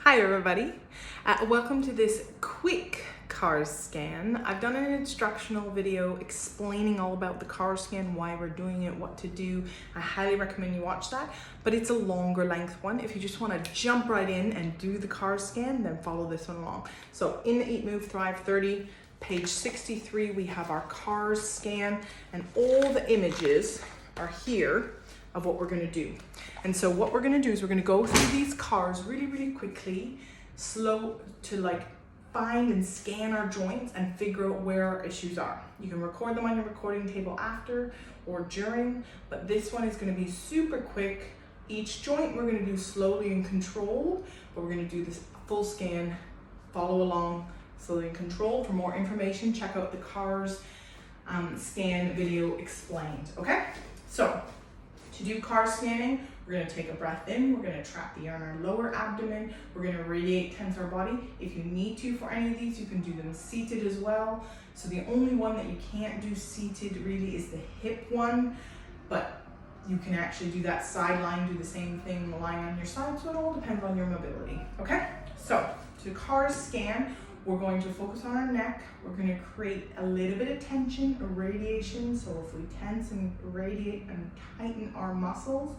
Hi everybody, welcome to this quick CARS scan. I've done an instructional video explaining all about the CARS scan, why we're doing it, what to do. I highly recommend you watch that, but it's a longer length one. If you just want to jump right in and do the CARS scan, then follow this one along. So in the Eat, Move, Thrive 30, page 63, we have our CARS scan and all the images are here of what we're going to do. And so what we're going to do is we're going to go through these CARS really quickly, slow, to find and scan our joints and figure out where our issues are. You can record them on your recording table after or during, but this one is going to be super quick. Each joint we're going to do slowly and controlled, but we're going to do this full scan. Follow along slowly and controlled. For more information, check out the CARS scan video explained. Okay, so to do CARS scanning, we're going to take a breath in, we're going to trap the air in our lower abdomen, we're going to radiate, tense our body. If you need to for any of these, you can do them seated as well. So the only one that you can't do seated really is the hip one, but you can actually do that sideline, do the same thing lying on your side, so it all depends on your mobility. Okay, so to CARS scan, we're going to focus on our neck. We're going to create a little bit of tension, radiation. So if we tense and radiate and tighten our muscles,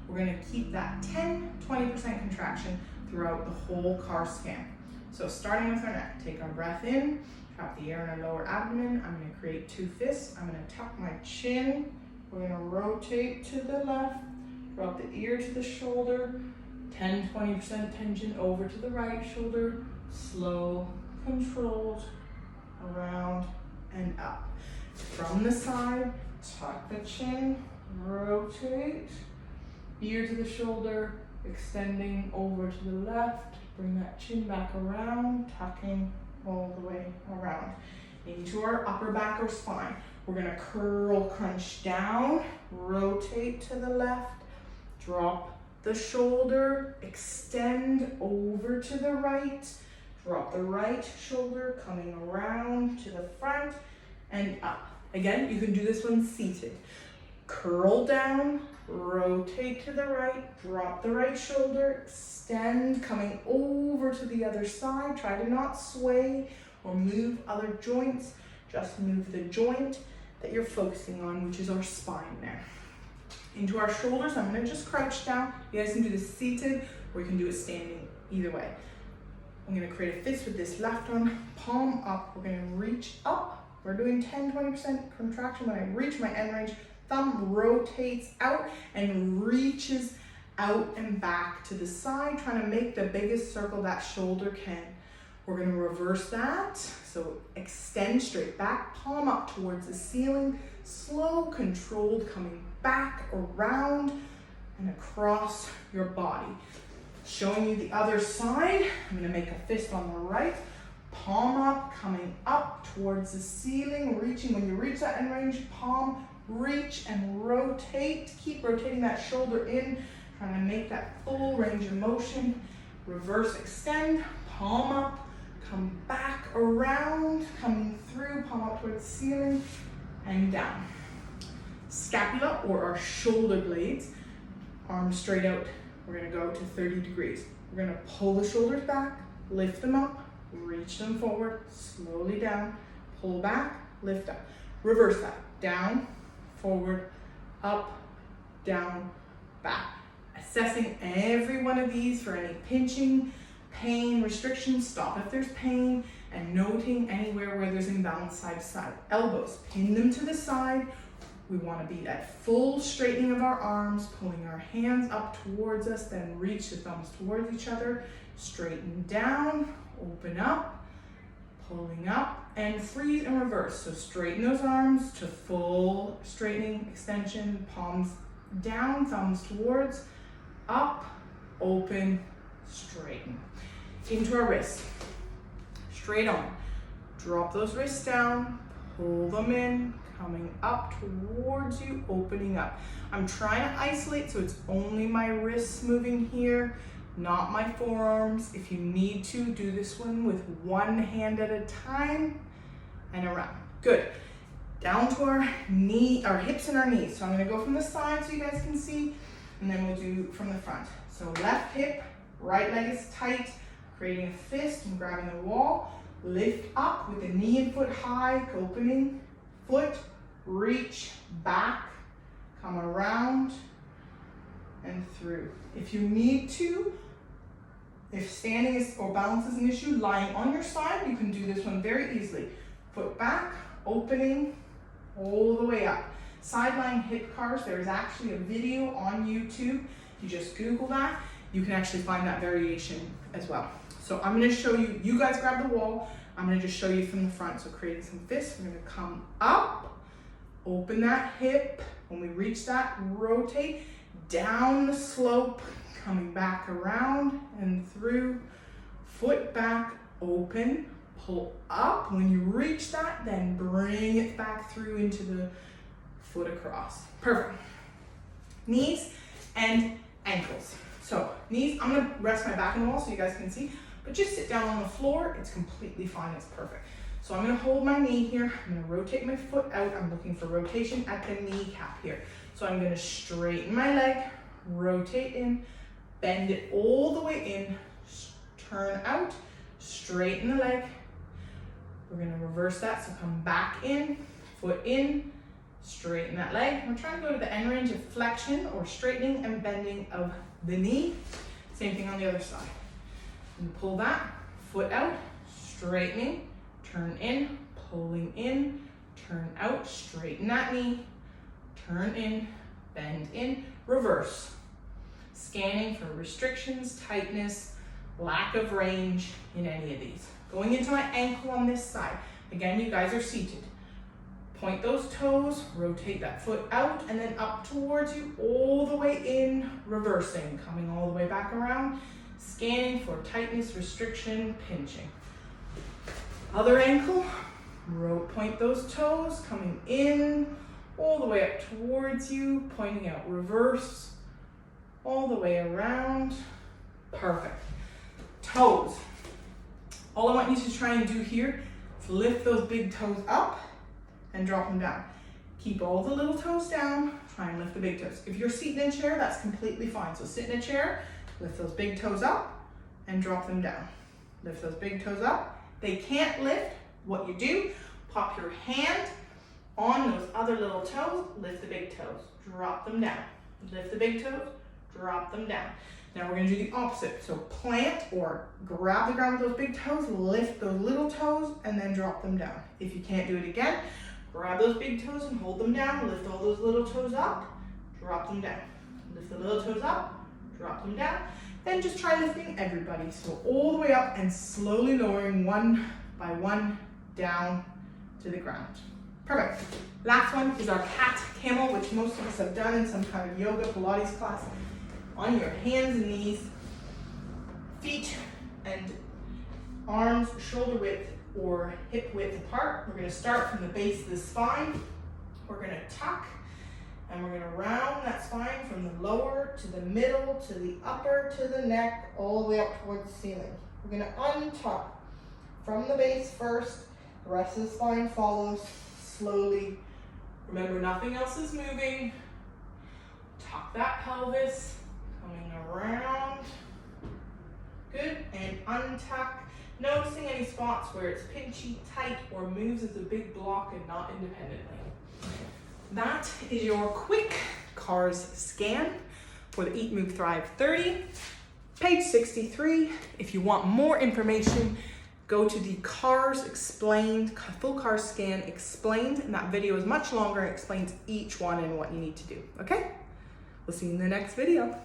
we're going to keep that 10-20% contraction throughout the whole CARS scan. So starting with our neck, take our breath in, trap the air in our lower abdomen. I'm going to create two fists. I'm going to tuck my chin. We're going to rotate to the left, drop the ear to the shoulder, 10-20% tension over to the right shoulder, slow, controlled, around and up. From the side, tuck the chin, rotate, ear to the shoulder, extending over to the left, bring that chin back around, tucking all the way around. Into our upper back or spine. We're gonna curl, crunch down, rotate to the left, drop the shoulder, extend over to the right, drop the right shoulder, coming around to the front and up. Again, you can do this one seated. Curl down, rotate to the right, drop the right shoulder, extend, coming over to the other side. Try to not sway or move other joints. Just move the joint that you're focusing on, which is our spine there. Into our shoulders, I'm gonna just crouch down. You guys can do this seated or you can do it standing, either way. I'm gonna create a fist with this left arm, palm up. We're gonna reach up. We're doing 10-20% contraction. When I reach my end range, thumb rotates out and reaches out and back to the side, trying to make the biggest circle that shoulder can. We're gonna reverse that. So extend straight back, palm up towards the ceiling, slow, controlled, coming back, around, and across your body. Showing you the other side, I'm gonna make a fist on the right, palm up, coming up towards the ceiling, reaching. When you reach that end range, palm, reach and rotate. Keep rotating that shoulder in, trying to make that full range of motion. Reverse extend, palm up, come back around, coming through, palm up towards the ceiling and down. Scapula or our shoulder blades, arms straight out. We're gonna go to 30 degrees. We're gonna pull the shoulders back, lift them up, reach them forward, slowly down, pull back, lift up. Reverse that, down, forward, up, down, back. Assessing every one of these for any pinching, pain, restrictions. Stop if there's pain, and noting anywhere where there's imbalance side to side. Elbows, pin them to the side. We want to be at full straightening of our arms, pulling our hands up towards us, then reach the thumbs towards each other, straighten down, open up, pulling up, and freeze and reverse. So straighten those arms to full straightening, extension, palms down, thumbs towards, up, open, straighten. Into our wrists, straight on. Drop those wrists down, pull them in, coming up towards you, opening up. I'm trying to isolate so it's only my wrists moving here, not my forearms. If you need to, do this one with one hand at a time and around. Good. Down to our hips and our knees. So I'm gonna go from the side so you guys can see, and then we'll do from the front. So left hip, right leg is tight. creating a fist and grabbing the wall. Lift up with the knee and foot high, opening, foot, reach back, come around and through. If you need to, if standing is or balance is an issue, lying on your side, you can do this one very easily. Foot back, opening, all the way up. Side lying hip cars, there is actually a video on YouTube. You just Google that. You can actually find that variation as well. So I'm gonna show you, you guys grab the wall. I'm gonna just show you from the front. So creating some fists, we're gonna come up, open that hip. When we reach that, rotate down the slope, coming back around and through, foot back, open, pull up. When you reach that, then bring it back through into the foot across. Perfect. Knees and ankles. So knees, I'm gonna rest my back on the wall so you guys can see, but just sit down on the floor, it's completely fine, it's perfect. So I'm gonna hold my knee here, I'm gonna rotate my foot out, I'm looking for rotation at the kneecap here. So I'm gonna straighten my leg, rotate in, bend it all the way in, turn out, straighten the leg. We're gonna reverse that, so come back in, foot in, straighten that leg. We're trying to go to the end range of flexion or straightening and bending of the knee. Same thing on the other side. And pull that, foot out, straightening, turn in, pulling in, turn out, straighten that knee, turn in, bend in, reverse. Scanning for restrictions, tightness, lack of range in any of these. Going into my ankle on this side. Again, you guys are seated. Point those toes, rotate that foot out and then up towards you, all the way in, reversing, coming all the way back around, scanning for tightness, restriction, pinching. Other ankle, point those toes, coming in, all the way up towards you, pointing out, reverse, all the way around, perfect. Toes, all I want you to try and do here is lift those big toes up and drop them down. Keep all the little toes down, try and lift the big toes. If you're seated in a chair, that's completely fine. So sit in a chair, lift those big toes up and drop them down. Lift those big toes up. They can't lift. What you do, pop your hand on those other little toes, lift the big toes, drop them down. Lift the big toes, drop them down. Now we're gonna do the opposite. So plant or grab the ground with those big toes, lift those little toes, and then drop them down. If you can't do it again, grab those big toes and hold them down, lift all those little toes up, drop them down. Lift the little toes up, drop them down. Then just try lifting everybody. So all the way up and slowly lowering one by one down to the ground. Perfect. Last one is our cat camel, which most of us have done in some kind of yoga, Pilates class. On your hands and knees, feet and arms shoulder width or hip width apart. We're gonna start from the base of the spine. We're gonna tuck and we're gonna round that spine from the lower to the middle to the upper to the neck, all the way up towards the ceiling. We're gonna untuck from the base first, the rest of the spine follows slowly. Remember, nothing else is moving. Tuck that pelvis, coming around. Good, and untuck. Noticing any spots where it's pinchy, tight, or moves as a big block and not independently. That is your quick CARS scan for the Eat, Move, Thrive 30, page 63. If you want more information, go to the CARS Explained, full CARS scan explained, and that video is much longer and explains each one and what you need to do, okay? We'll see you in the next video.